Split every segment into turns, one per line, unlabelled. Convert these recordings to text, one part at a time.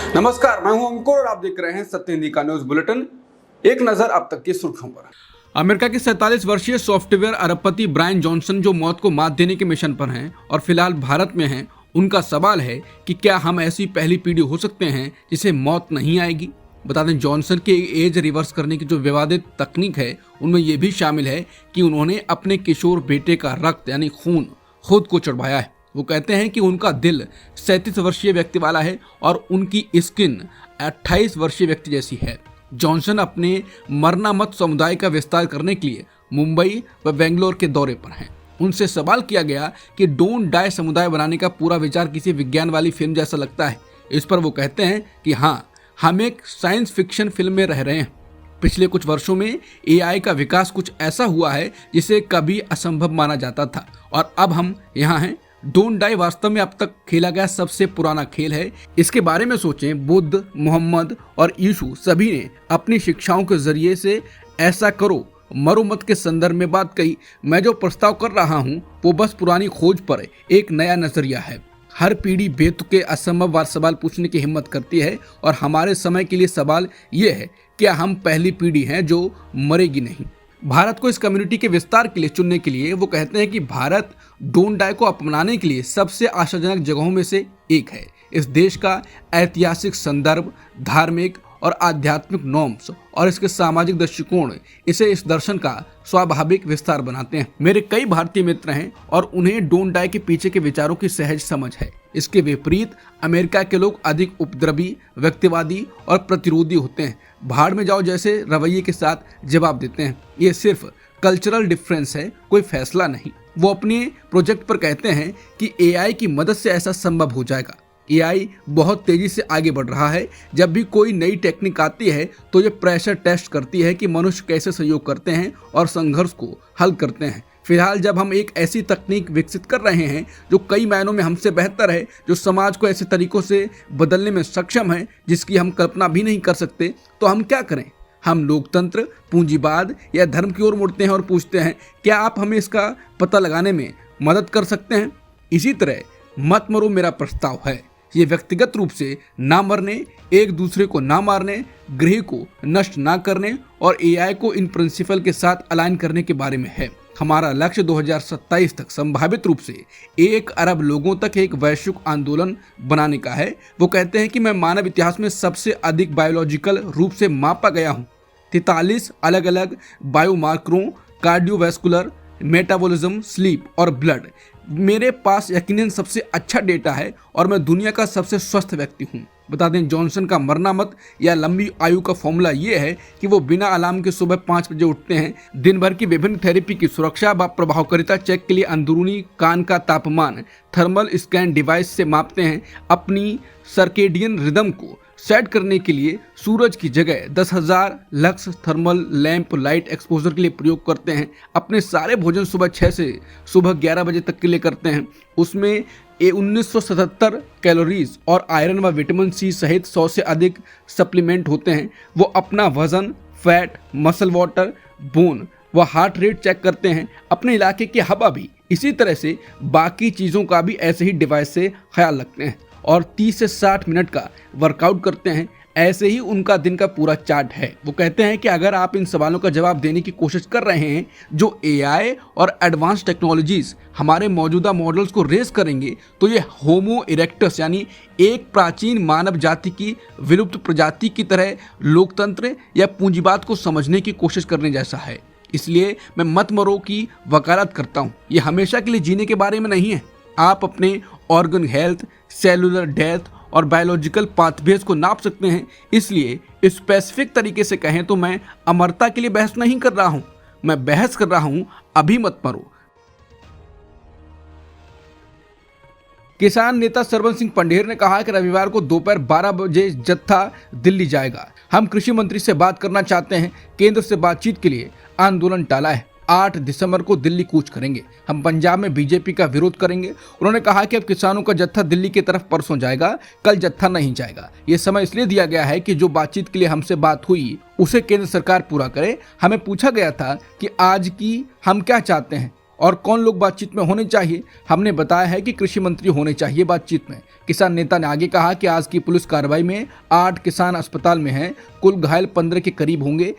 नमस्कार, मैं हूं अंकुर और आप देख रहे हैं सत्य हिंदी का न्यूज बुलेटिन। एक नजर अब तक की सुर्खियों पर। अमेरिका के 47 वर्षीय सॉफ्टवेयर अरबपति ब्रायन जॉनसन जो मौत को मात देने के मिशन पर हैं और फिलहाल भारत में हैं, उनका सवाल है कि क्या हम ऐसी पहली पीढ़ी हो सकते हैं जिसे मौत नहीं आएगी। बता दें, जॉनसन के एज रिवर्स करने की जो विवादित तकनीक है उनमें यह भी शामिल है कि उन्होंने अपने किशोर बेटे का रक्त यानी खून खुद को चढ़वाया है। वो कहते हैं कि उनका दिल 37 वर्षीय व्यक्ति वाला है और उनकी स्किन 28 वर्षीय व्यक्ति जैसी है। जॉनसन अपने मरना मत समुदाय का विस्तार करने के लिए मुंबई व बेंगलोर के दौरे पर हैं। उनसे सवाल किया गया कि डोंट डाई समुदाय बनाने का पूरा विचार किसी विज्ञान वाली फिल्म जैसा लगता है। इस पर वो कहते हैं कि हाँ, हम एक साइंस फिक्शन फिल्म में रह रहे हैं। पिछले कुछ वर्षों में एआई का विकास कुछ ऐसा हुआ है जिसे कभी असंभव माना जाता था और अब हम यहाँ हैं। डोंट डाई वास्तव में अब तक खेला गया सबसे पुराना खेल है। इसके बारे में सोचें, बुद्ध, मोहम्मद और यीशु सभी ने अपनी शिक्षाओं के जरिए से ऐसा करो मरो मत के संदर्भ में बात कही। मैं जो प्रस्ताव कर रहा हूँ वो बस पुरानी खोज पर एक नया नजरिया है। हर पीढ़ी बेतुके असंभव सवाल पूछने की हिम्मत करती है और हमारे समय के लिए सवाल ये है, क्या हम पहली पीढ़ी हैं जो मरेगी नहीं। भारत को इस कम्युनिटी के विस्तार के लिए चुनने के लिए वो कहते हैं कि भारत डोंट डाई को अपनाने के लिए सबसे आशाजनक जगहों में से एक है। इस देश का ऐतिहासिक संदर्भ, धार्मिक और आध्यात्मिक नॉर्म्स और इसके सामाजिक दृष्टिकोण इसे इस दर्शन का स्वाभाविक विस्तार बनाते हैं। मेरे कई भारतीय मित्र हैं और उन्हें डोंट डाई के पीछे के विचारों की सहज समझ है। इसके विपरीत अमेरिका के लोग अधिक उपद्रवी, व्यक्तिवादी और प्रतिरोधी होते हैं। भाड़ में जाओ जैसे रवैये के साथ जवाब देते हैं। ये सिर्फ कल्चरल डिफरेंस है, कोई फैसला नहीं। वो अपने प्रोजेक्ट पर कहते हैं कि एआई की मदद से ऐसा संभव हो जाएगा। एआई बहुत तेजी से आगे बढ़ रहा है। जब भी कोई नई टेक्निक आती है तो ये प्रेशर टेस्ट करती है कि मनुष्य कैसे सहयोग करते हैं और संघर्ष को हल करते हैं। फिलहाल जब हम एक ऐसी तकनीक विकसित कर रहे हैं जो कई मायनों में हमसे बेहतर है, जो समाज को ऐसे तरीकों से बदलने में सक्षम है जिसकी हम कल्पना भी नहीं कर सकते, तो हम क्या करें? हम लोकतंत्र, पूंजीवाद या धर्म की ओर मुड़ते हैं और पूछते हैं, क्या आप हमें इसका पता लगाने में मदद कर सकते हैं? इसी तरह मत मरो मेरा प्रस्ताव है। ये व्यक्तिगत रूप से ना मरने, एक दूसरे को ना मारने, गृह को नष्ट ना करने और एआई को इन प्रिंसिपल के साथ अलाइन करने के बारे में है। हमारा लक्ष्य 2027 तक संभावित रूप से 1 अरब लोगों तक एक वैश्विक आंदोलन बनाने का है। वो कहते हैं कि मैं मानव इतिहास में सबसे अधिक बायोलॉजिकल रूप से मापा गया हूँ। 43 अलग अलग बायोमार्करों, कार्डियोवैस्कुलर, मेटाबॉलिज्म, स्लीप और ब्लड। मेरे पास यकीनन सबसे अच्छा डेटा है और मैं दुनिया का सबसे स्वस्थ व्यक्ति हूँ। बता दें, जॉनसन का मरना मत या लंबी आयु का फॉर्मूला ये है कि वो बिना अलार्म के सुबह 5 बजे उठते हैं। दिन भर की विभिन्न थेरेपी की सुरक्षा व प्रभावकारिता चेक के लिए अंदरूनी कान का तापमान थर्मल स्कैन डिवाइस से मापते हैं। अपनी सर्केडियन रिदम को सेट करने के लिए सूरज की जगह 10,000 lux thermal lamp light exposure के लिए प्रयोग करते हैं। अपने सारे भोजन सुबह 6 से सुबह 11 बजे तक के लिए करते हैं। उसमें 1977 कैलोरीज और आयरन व विटामिन सी सहित 100 से अधिक सप्लीमेंट होते हैं। वो अपना वजन, फैट, मसल वाटर, बोन व हार्ट रेट चेक करते हैं। अपने इलाके की हवा भी, इसी तरह से बाकी चीज़ों का भी ऐसे ही डिवाइस से ख्याल रखते हैं और 30 से 60 मिनट का वर्कआउट करते हैं। ऐसे ही उनका दिन का पूरा चार्ट है। वो कहते हैं कि अगर आप इन सवालों का जवाब देने की कोशिश कर रहे हैं जो एआई और एडवांस टेक्नोलॉजीज हमारे मौजूदा मॉडल्स को रेस करेंगे, तो ये होमो इरेक्टस यानी एक प्राचीन मानव जाति की विलुप्त प्रजाति की तरह लोकतंत्र या पूंजीवाद को समझने की कोशिश करने जैसा है। इसलिए मैं मत मरो की वकालत करता हूँ। ये हमेशा के लिए जीने के बारे में नहीं है। आप अपने ऑर्गन हेल्थ, सेलुलर डेथ और बायोलॉजिकल पाथवेज को नाप सकते हैं। इसलिए स्पेसिफिक तरीके से कहें तो मैं अमरता के लिए बहस नहीं कर रहा हूं, मैं बहस कर रहा हूं अभी मत मरो। किसान नेता सरवन सिंह पंढेर ने कहा कि रविवार को दोपहर 12 बजे जत्था दिल्ली जाएगा। हम कृषि मंत्री से बात करना चाहते हैं। केंद्र से बातचीत के लिए आंदोलन टाला है। 8 दिसंबर को दिल्ली कूच करेंगे। हम पंजाब में बीजेपी का विरोध करेंगे। उन्होंने कहा कि अब किसानों का जत्था दिल्ली की तरफ परसों जाएगा, कल जत्था नहीं जाएगा। ये समय इसलिए दिया गया है कि जो बातचीत के लिए हमसे बात हुई उसे केंद्र सरकार पूरा करे। हमें पूछा गया था कि आज की हम क्या चाहते हैं और कौन लोग बातचीत में होने चाहिए? हमने बताया है कि कृषि मंत्री होने चाहिए बातचीत में। किसान नेता ने आगे कहा कि आज की पुलिस कार्रवाई में 8 किसान अस्पताल में हैं, कुल घायल 15 के करीब होंगे।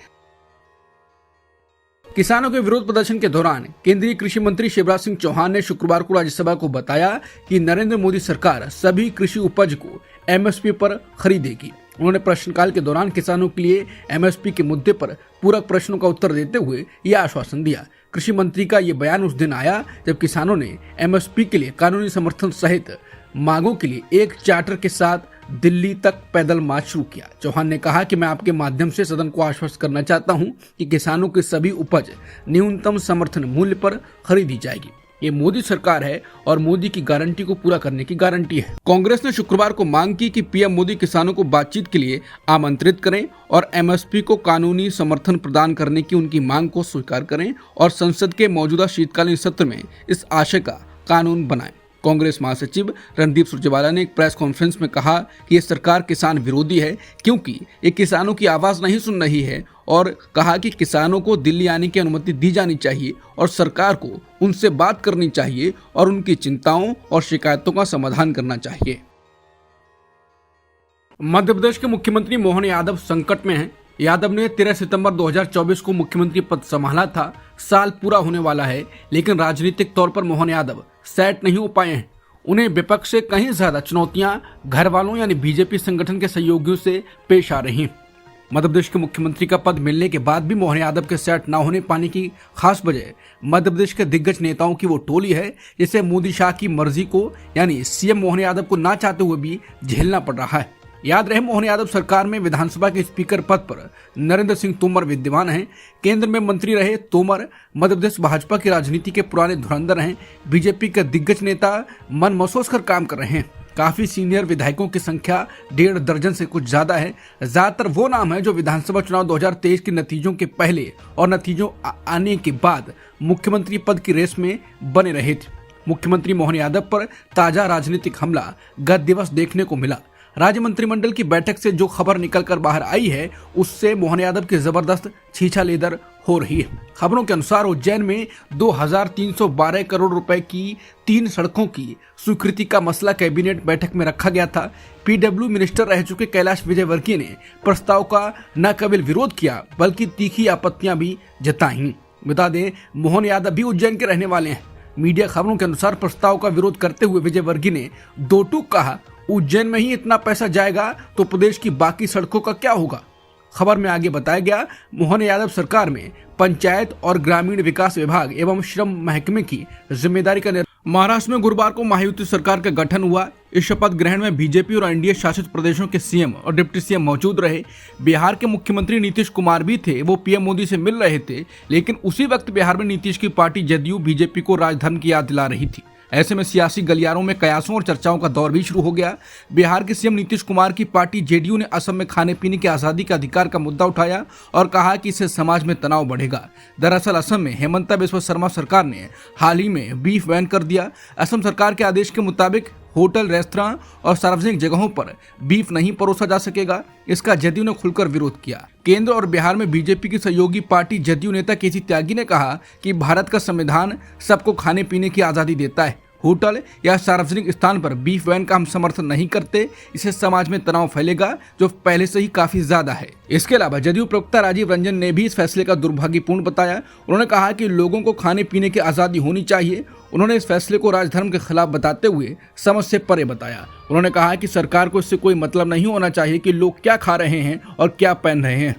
किसानों के विरोध प्रदर्शन के दौरान केंद्रीय कृषि मंत्री शिवराज सिंह चौहान ने शुक्रवार को राज्यसभा को बताया कि नरेंद्र मोदी सरकार सभी कृषि उपज को एमएसपी पर खरीदेगी। उन्होंने प्रश्नकाल के दौरान किसानों के लिए एमएसपी के मुद्दे पर पूरक प्रश्नों का उत्तर देते हुए यह आश्वासन दिया। कृषि मंत्री का यह बयान उस दिन आया जब किसानों ने एमएसपी के लिए कानूनी समर्थन सहित मांगों के लिए एक चार्टर के साथ दिल्ली तक पैदल मार्च शुरू किया। चौहान ने कहा कि मैं आपके माध्यम से सदन को आश्वस्त करना चाहता हूं कि किसानों की सभी उपज न्यूनतम समर्थन मूल्य पर खरीदी जाएगी। ये मोदी सरकार है और मोदी की गारंटी को पूरा करने की गारंटी है। कांग्रेस ने शुक्रवार को मांग की कि पीएम मोदी किसानों को बातचीत के लिए आमंत्रित करें और एमएसपी को कानूनी समर्थन प्रदान करने की उनकी मांग को स्वीकार करें और संसद के मौजूदा शीतकालीन सत्र में इस आशय का कानून बनाएं। कांग्रेस महासचिव रणदीप सुरजेवाला ने एक प्रेस कॉन्फ्रेंस में कहा कि ये सरकार किसान विरोधी है क्योंकि ये किसानों की आवाज नहीं सुन रही है और कहा कि किसानों को दिल्ली आने की अनुमति दी जानी चाहिए और सरकार को उनसे बात करनी चाहिए और उनकी चिंताओं और शिकायतों का समाधान करना चाहिए। मध्य प्रदेश के मुख्यमंत्री मोहन यादव संकट में हैं। यादव ने 13 सितंबर 2024 को मुख्यमंत्री पद संभाला था। साल पूरा होने वाला है, लेकिन राजनीतिक तौर पर मोहन यादव सेट नहीं हो पाए हैं। उन्हें विपक्ष से कहीं ज्यादा चुनौतियां घर वालों यानी बीजेपी संगठन के सहयोगियों से पेश आ रही हैं। मध्य प्रदेश के मुख्यमंत्री का पद मिलने के बाद भी मोहन यादव के सेट न होने पाने की खास वजह मध्य प्रदेश के दिग्गज नेताओं की वो टोली है जिसे मोदी शाह की मर्जी को यानी सीएम मोहन यादव को ना चाहते हुए भी झेलना पड़ रहा है। याद रहे, मोहन यादव सरकार में विधानसभा के स्पीकर पद पर नरेंद्र सिंह तोमर विद्यमान हैं। केंद्र में मंत्री रहे तोमर मध्य प्रदेश भाजपा की राजनीति के पुराने धुरंधर हैं। बीजेपी के दिग्गज नेता मन मसोस कर काम कर रहे हैं। काफी सीनियर विधायकों की संख्या 1.5 दर्जन से कुछ ज्यादा है। ज्यादातर वो नाम है जो विधानसभा चुनाव 2023 के नतीजों के पहले और नतीजों आने के बाद मुख्यमंत्री पद की रेस में बने रहे थे। मुख्यमंत्री मोहन यादव पर ताजा राजनीतिक हमला गत दिवस देखने को मिला। राज्य मंत्रिमंडल की बैठक से जो खबर निकलकर बाहर आई है उससे मोहन यादव की जबरदस्त छीछालेदर हो रही है। खबरों के अनुसार उज्जैन में 2312 करोड़ रुपए की 3 सड़कों की स्वीकृति का मसला कैबिनेट बैठक में रखा गया था। पीडब्ल्यू मिनिस्टर रह चुके कैलाश विजयवर्गीय ने प्रस्ताव का न केवल विरोध किया बल्कि तीखी आपत्तियां भी जताई। बता दें, मोहन यादव भी उज्जैन के रहने वाले हैं। मीडिया खबरों के अनुसार प्रस्ताव का विरोध करते हुए विजयवर्गीय ने दो टूक कहा, उज्जैन में ही इतना पैसा जाएगा तो प्रदेश की बाकी सड़कों का क्या होगा। खबर में आगे बताया गया, मोहन यादव सरकार में पंचायत और ग्रामीण विकास विभाग एवं श्रम महकमे की जिम्मेदारी का महाराष्ट्र में गुरुवार को महायुति सरकार का गठन हुआ। इस शपथ ग्रहण में बीजेपी और एनडीए शासित प्रदेशों के सीएम और डिप्टी सीएम मौजूद रहे। बिहार के मुख्यमंत्री नीतीश कुमार भी थे। वो पीएम मोदी से मिल रहे थे, लेकिन उसी वक्त बिहार में नीतीश की पार्टी जदयू बीजेपी को राजधर्म की याद दिला रही थी। ऐसे में सियासी गलियारों में कयासों और चर्चाओं का दौर भी शुरू हो गया। बिहार के सीएम नीतीश कुमार की पार्टी जेडीयू ने असम में खाने पीने की आज़ादी के अधिकार का मुद्दा उठाया और कहा कि इससे समाज में तनाव बढ़ेगा। दरअसल असम में हेमंता बिस्वा शर्मा सरकार ने हाल ही में बीफ बैन कर दिया। असम सरकार के आदेश के मुताबिक होटल, रेस्तरां और सार्वजनिक जगहों पर बीफ नहीं परोसा जा सकेगा। इसका जदयू ने खुलकर विरोध किया। केंद्र और बिहार में बीजेपी की सहयोगी पार्टी जदयू नेता केसी त्यागी ने कहा कि भारत का संविधान सबको खाने पीने की आजादी देता है। होटल या सार्वजनिक स्थान पर बीफ बैन का हम समर्थन नहीं करते। इससे समाज में तनाव फैलेगा जो पहले से ही काफी ज्यादा है। इसके अलावा जदयू प्रवक्ता राजीव रंजन ने भी इस फैसले का दुर्भाग्यपूर्ण बताया। उन्होंने कहा कि लोगों को खाने पीने की आजादी होनी चाहिए। उन्होंने इस फैसले को राजधर्म के खिलाफ बताते हुए समझ से परे बताया। उन्होंने कहा कि सरकार को इससे कोई मतलब नहीं होना चाहिए कि लोग क्या खा रहे हैं और क्या पहन रहे हैं।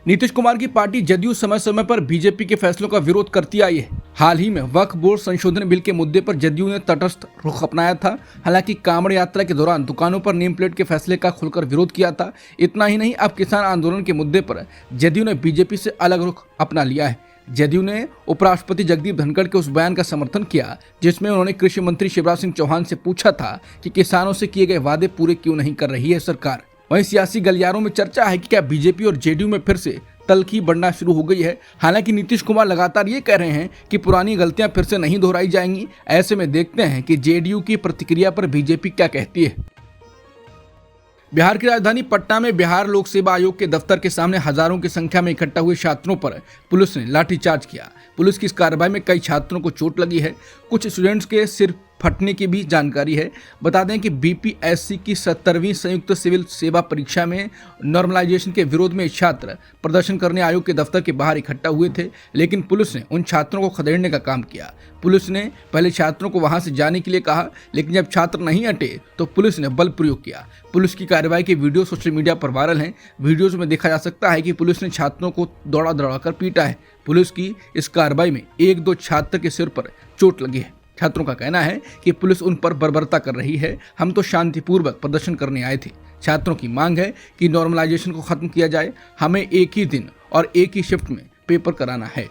नीतीश कुमार की पार्टी जदयू समय समय पर बीजेपी के फैसलों का विरोध करती आई है। हाल ही में वक्फ बोर्ड संशोधन बिल के मुद्दे पर जदयू ने तटस्थ रुख अपनाया था। हालांकि कांवड़ यात्रा के दौरान दुकानों पर नेम प्लेट के फैसले का खुलकर विरोध किया था। इतना ही नहीं, अब किसान आंदोलन के मुद्दे पर जदयू ने बीजेपी से अलग रुख अपना लिया है। जदयू ने उपराष्ट्रपति जगदीप धनखड़ के उस बयान का समर्थन किया जिसमें उन्होंने कृषि मंत्री शिवराज सिंह चौहान से पूछा था कि किसानों से किए गए वादे पूरे क्यों नहीं कर रही है सरकार। वहीं सियासी गलियारों में चर्चा है कि क्या बीजेपी और जेडीयू में फिर से तल्खी बढ़ना शुरू हो गई है। हालांकि नीतीश कुमार लगातार ये कह रहे हैं कि पुरानी गलतियां फिर से नहीं दोहराई जाएंगी। ऐसे में देखते हैं कि जेडीयू की प्रतिक्रिया पर बीजेपी क्या कहती है। बिहार की राजधानी पटना में बिहार लोक सेवा आयोग के दफ्तर के सामने हजारों की संख्या में इकट्ठा हुए छात्रों पर पुलिस ने लाठीचार्ज किया। पुलिस की इस कार्रवाई में कई छात्रों को चोट लगी है। कुछ स्टूडेंट्स के सिर फटने की भी जानकारी है। बता दें कि बीपीएससी की 70वीं संयुक्त सिविल सेवा परीक्षा में नॉर्मलाइजेशन के विरोध में छात्र प्रदर्शन करने आयोग के दफ्तर के बाहर इकट्ठा हुए थे, लेकिन पुलिस ने उन छात्रों को खदेड़ने का काम किया। पुलिस ने पहले छात्रों को वहां से जाने के लिए कहा, लेकिन जब छात्र नहीं हटे तो पुलिस ने बल प्रयोग किया। पुलिस की कार्रवाई के वीडियो सोशल मीडिया पर वायरल हैं। वीडियोज में देखा जा सकता है कि पुलिस ने छात्रों को दौड़ा दौड़ाकर पीटा है। पुलिस की इस कार्रवाई में 1-2 छात्र के सिर पर चोट लगी है। छात्रों का कहना है कि पुलिस उन पर बर्बरता कर रही है। हम तो शांतिपूर्वक प्रदर्शन करने आए थे। छात्रों की मांग है कि नॉर्मलाइजेशन को खत्म किया जाए। हमें एक ही दिन और एक ही शिफ्ट में पेपर कराना है।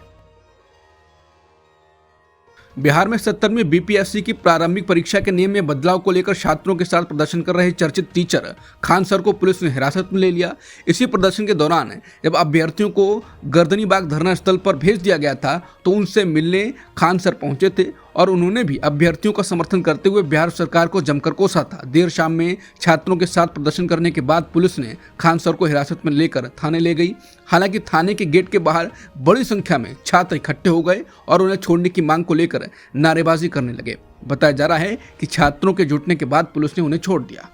बिहार में 70वीं बीपीएससी की प्रारंभिक परीक्षा के नियम में बदलाव को लेकर छात्रों के साथ प्रदर्शन कर रहे चर्चित टीचर खान सर को पुलिस ने हिरासत में ले लिया। इसी प्रदर्शन के दौरान जब अभ्यर्थियों को गर्दनीबाग धरना स्थल पर भेज दिया गया था तो उनसे मिलने खान सर पहुंचे थे और उन्होंने भी अभ्यर्थियों का समर्थन करते हुए बिहार सरकार को जमकर कोसा था। देर शाम में छात्रों के साथ प्रदर्शन करने के बाद पुलिस ने खान सर को हिरासत में लेकर थाने ले गई। हालांकि थाने के गेट के बाहर बड़ी संख्या में छात्र इकट्ठे हो गए और उन्हें छोड़ने की मांग को लेकर नारेबाजी करने लगे। बताया जा रहा है कि छात्रों के जुटने के बाद पुलिस ने उन्हें छोड़ दिया।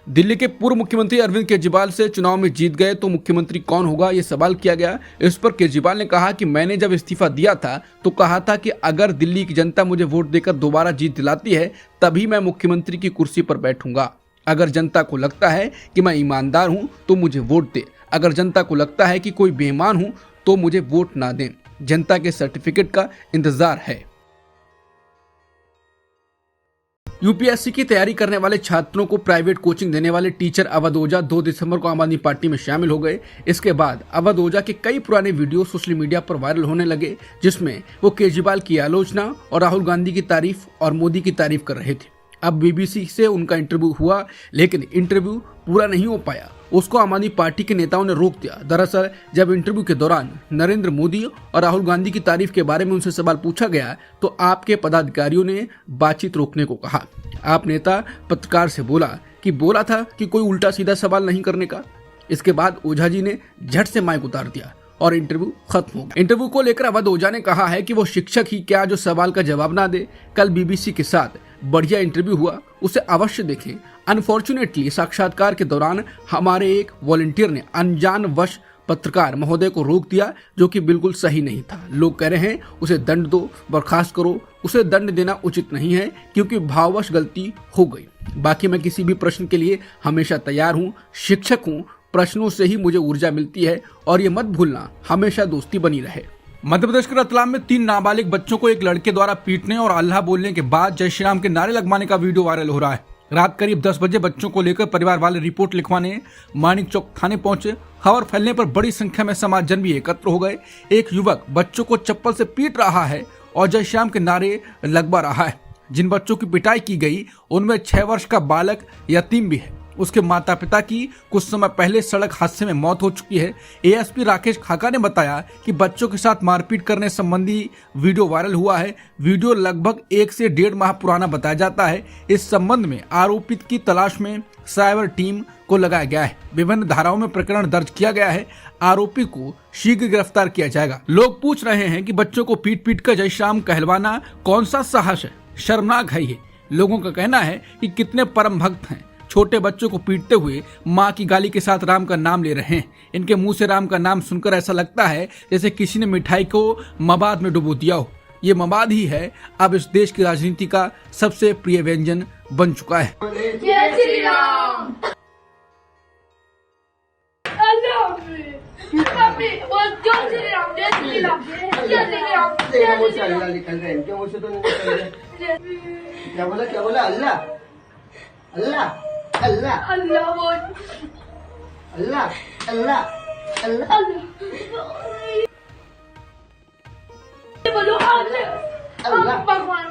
दिल्ली के पूर्व मुख्यमंत्री अरविंद केजरीवाल से चुनाव में जीत गए तो मुख्यमंत्री कौन होगा, ये सवाल किया गया। इस पर केजरीवाल ने कहा कि मैंने जब इस्तीफा दिया था तो कहा था कि अगर दिल्ली की जनता मुझे वोट देकर दोबारा जीत दिलाती है तभी मैं मुख्यमंत्री की कुर्सी पर बैठूंगा। अगर जनता को लगता है कि मैं ईमानदार हूं तो मुझे वोट दे। अगर जनता को लगता है कि कोई बेईमान हूं तो मुझे वोट ना दें। जनता के सर्टिफिकेट का इंतजार है। यूपीएससी की तैयारी करने वाले छात्रों को प्राइवेट कोचिंग देने वाले टीचर अवध ओझा 2 दिसंबर को आम आदमी पार्टी में शामिल हो गए। इसके बाद अवध ओझा के कई पुराने वीडियो सोशल मीडिया पर वायरल होने लगे, जिसमें वो केजरीवाल की आलोचना और राहुल गांधी की तारीफ और मोदी की तारीफ कर रहे थे। अब बीबीसी से उनका इंटरव्यू हुआ, लेकिन इंटरव्यू पूरा नहीं हो पाया। उसको आम आदमी पार्टी के नेताओं ने रोक दिया। दरअसल जब इंटरव्यू के दौरान नरेंद्र मोदी और राहुल गांधी की तारीफ के बारे में उनसे सवाल पूछा गया तो आपके पदाधिकारियों ने बातचीत रोकने को कहा। आप नेता पत्रकार से बोला था कि कोई उल्टा सीधा सवाल नहीं करने का। इसके बाद ओझा जी ने झट से माइक उतार दिया और इंटरव्यू खत्म हो गया। इंटरव्यू को लेकर अवध ओझा ने कहा है कि वो शिक्षक ही क्या जो सवाल का जवाब ना दे। कल बीबीसी के साथ बढ़िया इंटरव्यू हुआ, उसे अवश्य देखें। अनफॉर्चुनेटली साक्षात्कार के दौरान हमारे एक वॉलंटियर ने अनजानवश पत्रकार महोदय को रोक दिया, जो कि बिल्कुल सही नहीं था। लोग कह रहे हैं उसे दंड दो, बर्खास्त करो। उसे दंड देना उचित नहीं है क्योंकि भाववश गलती हो गई। बाकी मैं किसी भी प्रश्न के लिए हमेशा तैयार हूँ। शिक्षक हूँ, प्रश्नों से ही मुझे ऊर्जा मिलती है और ये मत भूलना हमेशा दोस्ती बनी रहे। मध्य प्रदेश के रतलाम में 3 नाबालिग बच्चों को एक लड़के द्वारा पीटने और अल्लाह बोलने के बाद जय श्री राम के नारे लगवाने का वीडियो वायरल हो रहा है। रात करीब 10 बजे बच्चों को लेकर परिवार वाले रिपोर्ट लिखवाने मानिक चौक थाने पहुंचे। खबर फैलने पर बड़ी संख्या में समाजजन भी एकत्र हो गए। एक युवक बच्चों को चप्पल से पीट रहा है और जय श्री राम के नारे लगवा रहा है। जिन बच्चों की पिटाई की गई उनमें 6 वर्ष का बालक यतीम भी है। उसके माता पिता की कुछ समय पहले सड़क हादसे में मौत हो चुकी है। एएसपी राकेश खाका ने बताया कि बच्चों के साथ मारपीट करने संबंधी वीडियो वायरल हुआ है। वीडियो लगभग 1 से 1.5 माह पुराना बताया जाता है। इस संबंध में आरोपित की तलाश में साइबर टीम को लगाया गया है। विभिन्न धाराओं में प्रकरण दर्ज किया गया है। आरोपी को शीघ्र गिरफ्तार किया जाएगा। लोग पूछ रहे हैं कि बच्चों को पीट पीट कर जय श्री राम कहलवाना कौन सा साहस है, शर्मनाक है ये। लोगों का कहना है कि कितने परम भक्त हैं, छोटे बच्चों को पीटते हुए माँ की गाली के साथ राम का नाम ले रहे हैं। इनके मुंह से राम का नाम सुनकर ऐसा लगता है जैसे किसी ने मिठाई को मवाद में डुबो दिया हो। ये मवाद ही है अब इस देश की राजनीति का सबसे प्रिय व्यंजन बन चुका है।
जय श्री राम।
क्या बोला अल्लाह अल्लाह अल्लाह
अल्लाह बोल।
अल्लाह अल्लाह अल्लाह
बोलो
अल्लाह
भगवान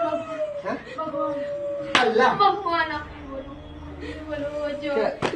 अल्लाह
भगवान आप बोलो जो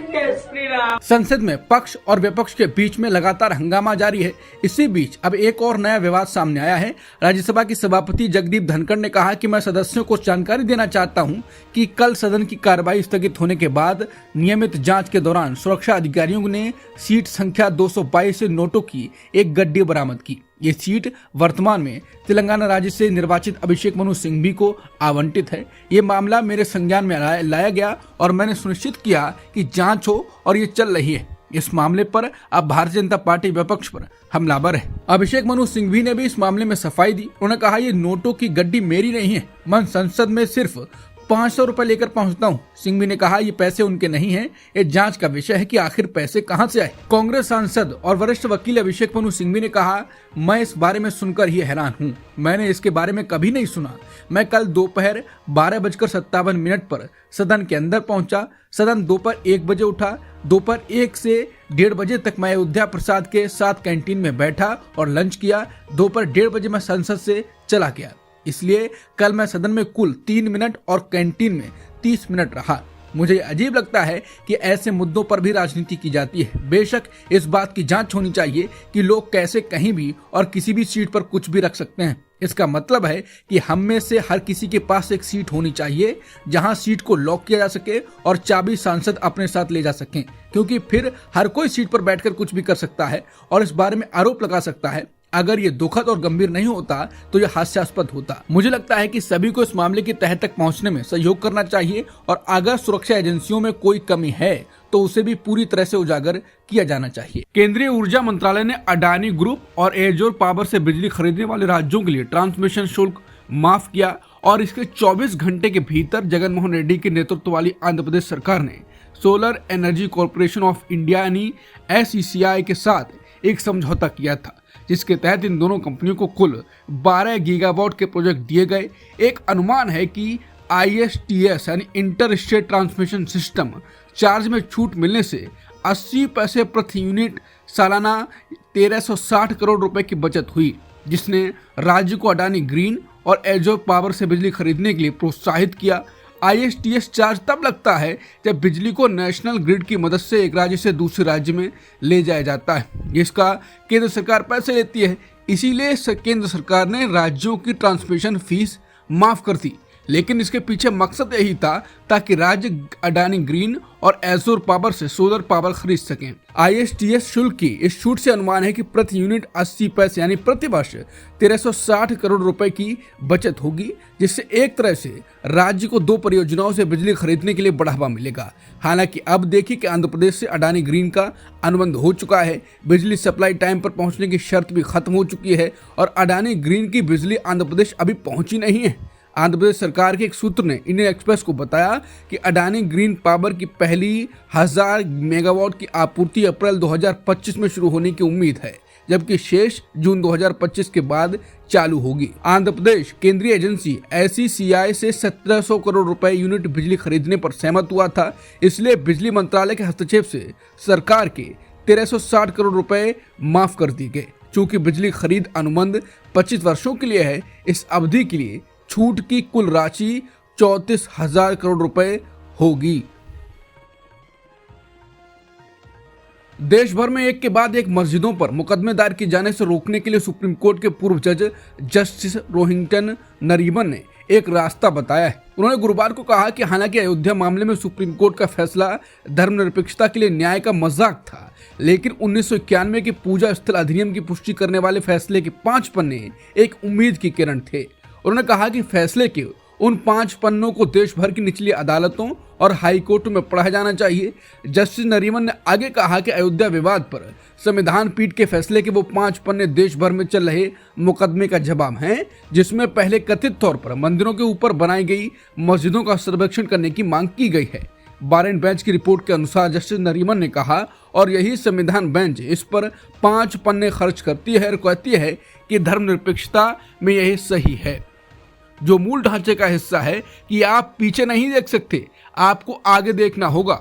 संसद में पक्ष और विपक्ष के बीच में लगातार हंगामा जारी है। इसी बीच अब एक और नया विवाद सामने आया है। राज्यसभा के सभापति जगदीप धनखड़ ने कहा कि मैं सदस्यों को जानकारी देना चाहता हूं कि कल सदन की कार्रवाई स्थगित होने के बाद नियमित जांच के दौरान सुरक्षा अधिकारियों ने सीट संख्या 222 से नोटों की एक गड्डी बरामद की। ये सीट वर्तमान में तेलंगाना राज्य से निर्वाचित अभिषेक मनु सिंघवी को आवंटित है। ये मामला मेरे संज्ञान में लाया गया और मैंने सुनिश्चित किया कि जांच हो और ये चल रही है। इस मामले पर अब भारतीय जनता पार्टी विपक्ष पर हमलावर है। अभिषेक मनु सिंघवी ने भी इस मामले में सफाई दी। उन्होंने कहा ये नोटों की गड्डी मेरी नहीं है, मैं संसद में सिर्फ 500 रुपए लेकर पहुंचता हूं। सिंघवी ने कहा ये पैसे उनके नहीं हैं, ये जांच का विषय है कि आखिर पैसे कहां से आए। कांग्रेस सांसद और वरिष्ठ वकील अभिषेक मनु सिंघवी ने कहा मैं इस बारे में सुनकर ही हैरान हूं, मैंने इसके बारे में कभी नहीं सुना। मैं कल दोपहर 12:57 पर सदन के अंदर पहुंचा। सदन दोपहर 1 बजे उठा। दोपहर 1 से 1:30 बजे तक मैं अयोध्या प्रसाद के साथ कैंटीन में बैठा और लंच किया। दोपहर 1:30 बजे मैं संसद से चला गया। इसलिए कल मैं सदन में कुल 3 मिनट और कैंटीन में 30 मिनट रहा। मुझे अजीब लगता है कि ऐसे मुद्दों पर भी राजनीति की जाती है। बेशक इस बात की जांच होनी चाहिए कि लोग कैसे कहीं भी और किसी भी सीट पर कुछ भी रख सकते हैं। इसका मतलब है कि हम में से हर किसी के पास एक सीट होनी चाहिए जहां सीट को लॉक किया जा सके और चाबी सांसद अपने साथ ले जा सकें, क्योंकि फिर हर कोई सीट पर बैठकर कुछ भी कर सकता है और इस बारे में आरोप लगा सकता है। अगर ये दुखद और गंभीर नहीं होता तो यह हास्यास्पद होता। मुझे लगता है कि सभी को इस मामले की तह तक पहुंचने में सहयोग करना चाहिए और अगर सुरक्षा एजेंसियों में कोई कमी है तो उसे भी पूरी तरह से उजागर किया जाना चाहिए। केंद्रीय ऊर्जा मंत्रालय ने अडानी ग्रुप और एजोर पावर से बिजली खरीदने वाले राज्यों के लिए ट्रांसमिशन शुल्क माफ किया और इसके 24 घंटे के भीतर जगनमोहन रेड्डी के नेतृत्व वाली आंध्र प्रदेश सरकार ने solar energy corporation of India यानी SECI के साथ एक समझौता किया था, जिसके तहत इन दोनों कंपनियों को कुल 12 गीगावाट के प्रोजेक्ट दिए गए। एक अनुमान है कि ISTS यानी inter state transmission system charge में छूट मिलने से 80 पैसे प्रति यूनिट सालाना 1360 करोड़ रुपए की बचत हुई, जिसने राज्य को अडानी ग्रीन और एजोर पावर से बिजली खरीदने के लिए प्रोत्साहित किया। ISTS चार्ज तब लगता है जब बिजली को नेशनल ग्रिड की मदद से एक राज्य से दूसरे राज्य में ले जाया जाता है, जिसका केंद्र सरकार पैसे लेती है। इसीलिए केंद्र सरकार ने राज्यों की ट्रांसमिशन फीस माफ कर दी, लेकिन इसके पीछे मकसद यही था ताकि राज्य अडानी ग्रीन और एजोर पावर से सोलर पावर खरीद सकें। ISTS शुल्क की इस छूट से अनुमान है कि प्रति यूनिट 80 पैसे यानी प्रति वर्ष 1360 करोड़ रुपए की बचत होगी, जिससे एक तरह से राज्य को 2 परियोजनाओं से बिजली खरीदने के लिए बढ़ावा मिलेगा। हालांकि अब देखिए कि आंध्र प्रदेश से अडानी ग्रीन का अनुबंध हो चुका है, बिजली सप्लाई टाइम पर पहुंचने की शर्त भी खत्म हो चुकी है और अडानी ग्रीन की बिजली आंध्र प्रदेश अभी पहुंची नहीं है। आंध्र प्रदेश सरकार के एक सूत्र ने इंडियन एक्सप्रेस को बताया कि अडानी ग्रीन पावर की पहली 1000 मेगावाट की आपूर्ति अप्रैल 2025 में शुरू होने की उम्मीद है, जबकि शेष जून 2025 के बाद चालू होगी। आंध्र प्रदेश केंद्रीय एजेंसी SECI से 1700 करोड़ रुपए यूनिट बिजली खरीदने पर सहमत हुआ था। इसलिए बिजली मंत्रालय के हस्तक्षेप से सरकार के 1360 करोड़ रुपए माफ कर दिए गए। चूंकि बिजली खरीद अनुबंध 25 वर्षों के लिए है, इस अवधि के लिए छूट की कुल राशि 34,000 करोड़ रुपए होगी। देश भर में एक के बाद एक मस्जिदों पर मुकदमे दायर किए जाने से रोकने के लिए सुप्रीम कोर्ट के पूर्व जज जस्टिस रोहिंटन नरीमन ने एक रास्ता बताया है। उन्होंने गुरुवार को कहा कि हालांकि अयोध्या मामले में सुप्रीम कोर्ट का फैसला धर्मनिरपेक्षता के लिए न्याय का मजाक था, लेकिन 1991 के पूजा स्थल अधिनियम की पुष्टि करने वाले फैसले के 5 पन्ने एक उम्मीद की किरण थे। उन्होंने कहा कि फैसले के उन 5 पन्नों को देश भर की निचली अदालतों और हाई कोर्ट में पढ़ा जाना चाहिए। जस्टिस नरीमन ने आगे कहा कि अयोध्या विवाद पर संविधान पीठ के फैसले के वो 5 पन्ने देश भर में चल रहे मुकदमे का जवाब हैं, जिसमें पहले कथित तौर पर मंदिरों के ऊपर बनाई गई मस्जिदों का सर्वेक्षण करने की मांग की गई है। बारेन बेंच की रिपोर्ट के अनुसार जस्टिस नरीमन ने कहा, और यही संविधान बेंच इस पर 5 पन्ने खर्च करती है और कहती है कि धर्मनिरपेक्षता में यही सही है, जो मूल ढांचे का हिस्सा है कि आप पीछे नहीं देख सकते, आपको आगे देखना होगा।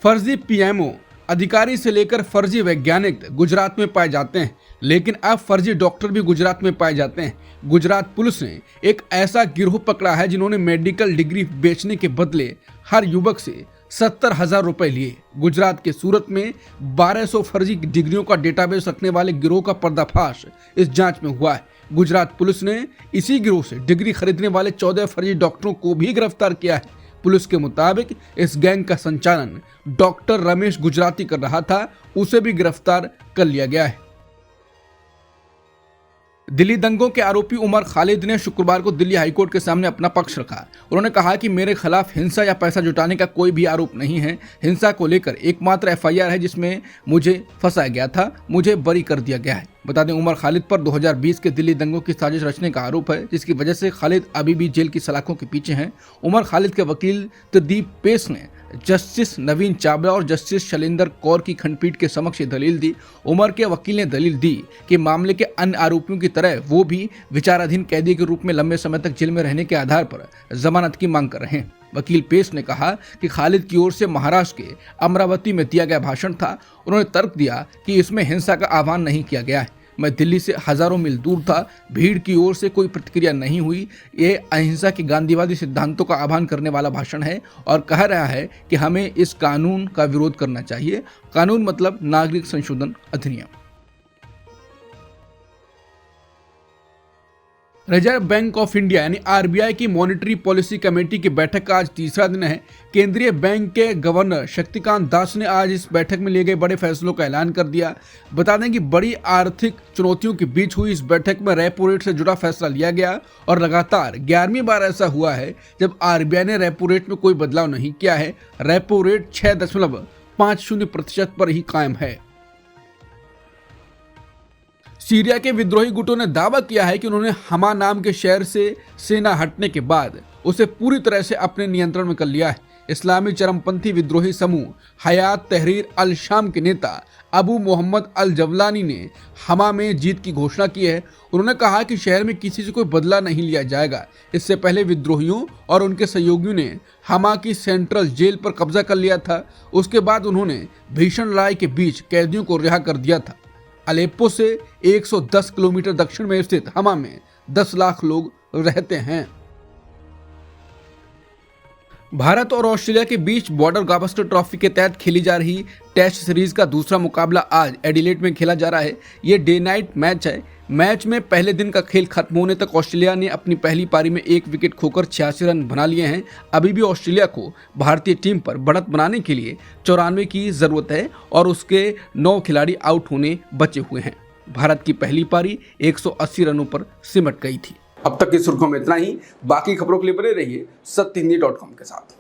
फर्जी PMO अधिकारी से लेकर फर्जी वैज्ञानिक गुजरात में पाए जाते हैं, लेकिन अब फर्जी डॉक्टर भी गुजरात में पाए जाते हैं। गुजरात पुलिस ने एक ऐसा गिरोह पकड़ा है जिन्होंने मेडिकल डिग्री बेचने के बदले हर युवक से 70,000 रुपए लिए। गुजरात के सूरत में 1200 फर्जी डिग्रियों का डेटाबेस रखने वाले गिरोह का पर्दाफाश इस जांच में हुआ है। गुजरात पुलिस ने इसी गिरोह से डिग्री खरीदने वाले 14 फर्जी डॉक्टरों को भी गिरफ्तार किया है। पुलिस के मुताबिक इस गैंग का संचालन डॉक्टर रमेश गुजराती कर रहा था, उसे भी गिरफ्तार कर लिया गया है। दिल्ली दंगों के आरोपी उमर खालिद ने शुक्रवार को दिल्ली हाईकोर्ट के सामने अपना पक्ष रखा। उन्होंने कहा कि मेरे खिलाफ हिंसा या पैसा जुटाने का कोई भी आरोप नहीं है। हिंसा को लेकर एकमात्र एफआईआर है जिसमें मुझे फंसाया गया था, मुझे बरी कर दिया गया है। बता दें, उमर खालिद पर 2020 के दिल्ली दंगों की साजिश रचने का आरोप है, जिसकी वजह से खालिद अभी भी जेल की सलाखों के पीछे हैं। उमर खालिद के वकील त्रिदीप पेस ने जस्टिस नवीन चावला और जस्टिस शैलेंद्र कौर की खंडपीठ के समक्ष दलील दी। उमर के वकील ने दलील दी कि मामले के अन्य आरोपियों की तरह वो भी विचाराधीन कैदी के रूप में लंबे समय तक जेल में रहने के आधार पर जमानत की मांग कर रहे हैं। वकील पेस ने कहा कि खालिद की ओर से महाराष्ट्र के अमरावती में दिया गया भाषण था। उन्होंने तर्क दिया कि इसमें हिंसा का आह्वान नहीं किया गया है। मैं दिल्ली से हजारों मील दूर था, भीड़ की ओर से कोई प्रतिक्रिया नहीं हुई। ये अहिंसा के गांधीवादी सिद्धांतों का आह्वान करने वाला भाषण है और कह रहा है कि हमें इस कानून का विरोध करना चाहिए। कानून मतलब नागरिक संशोधन अधिनियम। रिजर्व बैंक ऑफ इंडिया यानी आरबीआई की मॉनेटरी पॉलिसी कमेटी की बैठक का आज तीसरा दिन है। केंद्रीय बैंक के गवर्नर शक्तिकांत दास ने आज इस बैठक में लिए गए बड़े फैसलों का ऐलान कर दिया। बता दें कि बड़ी आर्थिक चुनौतियों के बीच हुई इस बैठक में रेपो रेट से जुड़ा फैसला लिया गया और लगातार 11वीं बार ऐसा हुआ है जब आरबीआई ने रेपो रेट में कोई बदलाव नहीं किया है। रेपो रेट 6.50% पर ही कायम है। सीरिया के विद्रोही गुटों ने दावा किया है कि उन्होंने हमा नाम के शहर से सेना हटने के बाद उसे पूरी तरह से अपने नियंत्रण में कर लिया है। इस्लामी चरमपंथी विद्रोही समूह हयात तहरीर अल शाम के नेता अबू मोहम्मद अल जवलानी ने हमा में जीत की घोषणा की है। उन्होंने कहा कि शहर में किसी से कोई बदला नहीं लिया जाएगा। इससे पहले विद्रोहियों और उनके सहयोगियों ने हमा की सेंट्रल जेल पर कब्जा कर लिया था। उसके बाद उन्होंने भीषण लड़ाई के बीच कैदियों को रिहा कर दिया था। अलेप्पो से 110 किलोमीटर दक्षिण में स्थित हमा में 10 लाख लोग रहते हैं। भारत और ऑस्ट्रेलिया के बीच बॉर्डर गावस्कर ट्रॉफी के तहत खेली जा रही टेस्ट सीरीज का दूसरा मुकाबला आज एडिलेड में खेला जा रहा है। ये डे नाइट मैच है। मैच में पहले दिन का खेल खत्म होने तक ऑस्ट्रेलिया ने अपनी पहली पारी में 1 विकेट खोकर 86 रन बना लिए हैं। अभी भी ऑस्ट्रेलिया को भारतीय टीम पर बढ़त बनाने के लिए 94 की जरूरत है और उसके 9 खिलाड़ी आउट होने बचे हुए हैं। भारत की पहली पारी 180 रनों पर सिमट गई थी। अब तक की सुर्खियों में इतना ही। बाकी खबरों के लिए बने रहिए सत्यहिंदी.com के साथ।